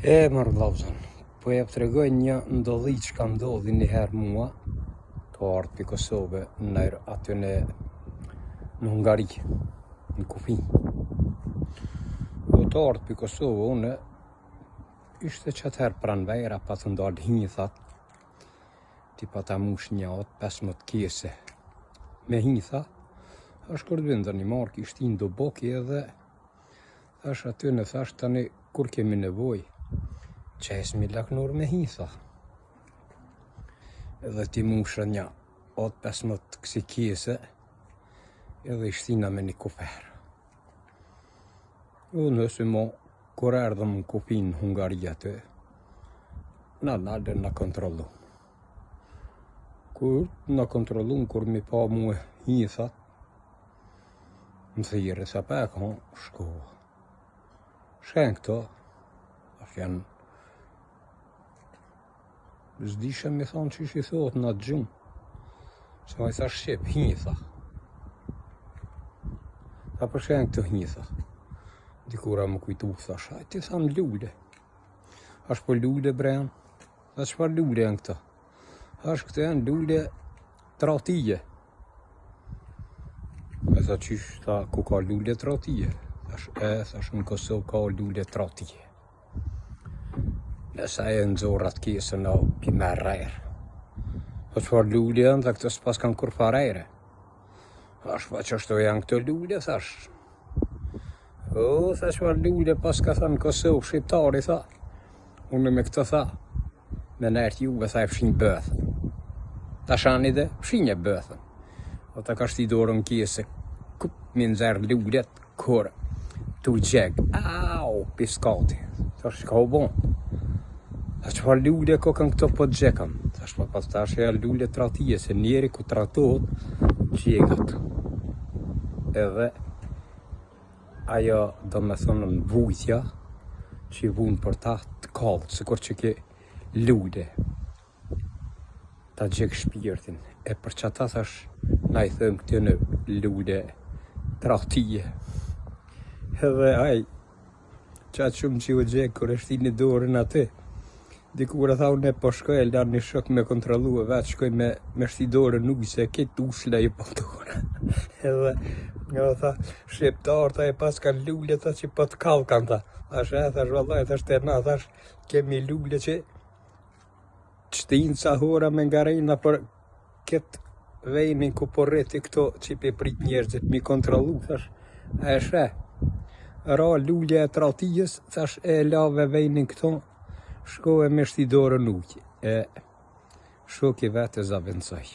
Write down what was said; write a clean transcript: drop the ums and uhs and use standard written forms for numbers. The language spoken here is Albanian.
Mërë vllazën, po ja tregoj një ndodhi që ka ndodhi një herë mua të ardhë për Kosovë nërë aty në Hungari, në Kufi. Të ardhë për Kosovë, une ishte që atëherë pranë vejra pa të ndalë hinjithat, ti pa ta mush një atë 15 kese me hinjitha, është kërdvindër një marë kishtin do boki edhe thash aty në thash tani kur kemi nevoj që esmi laknur me hinjitha edhe ti mushë një atë 15 kësi kese edhe ishtina me një kufer. Nëse mo kur erdhëm në Kufin në Hungari aty, na kontrollu. Kur na kontrollu, kur mi pa mu hinjithat, më thire sa pa e ka shko. Shken këto, ashtë janë, s'disha mi thonë që ishi thot në atë gjumë, se ma i tha shqip, hinjitha. Ta për shken këto hinjitha. Dikura më kujtu, thash, a ti thamë lule. Ashtë po lule brenë, dhe qëfar lule janë këto? Ashtë këto janë lule tratije. E tha qysh, tha, ku ka lule tratije? Thash, në Kosovë ka lule tratije. Nësa e nëzorat kese në pime rejrë. Po qëfar lule janë, dhe këto s'pas kanë kur farejre. Thash, pa qështu janë këto lule, thash. Thash, qëfar lule pas ka tha në Kosovë, shqiptari, tha. Unë me këto tha, me nërtë juve, tha e fshin bëthën. Ta shani dhe, fshin e bëthën. O ta ka shti dorën kese, kup, mi nëzërë lullet, kur, tu gjeg, au, piskati. Thash, ka u bon. Thash, qëfar lulle ko kanë këto po gjekam. Thash, pa pas tash e lulle tratije, se njeri ku tratohet, gjegat. Edhe, ajo do me thonë në vujtja, që i vunë për ta të kallë, se kur që ke lulle. Ta gjek shpirtin. E për që ta thash, na i thëmë këtë në lulle tratije. Edhe aj, qatë shumë që u gjekë, kër është i një dorën aty, dikur e tha unë e po shkoj e lanë një shok me kontrolu e vetë shkoj me shti dorën nuk se këtë ushla i po dorën. Edhe, nga tha, shqiptar ta e pas kanë lulle ta që po të kallë kanë ta. Thash e, thash vallaj, thash të na, thash, kemi lulle që qëtinë ca hora me nga rejna për këtë vejnin ku po rreti këto që i prit njerëzit mi kontrolu, thash, e shre. Ra lullje e tratijes, thash e lave vejnin këto, shko e me shti dorën uqë. Shoki vetë e zavëncoj.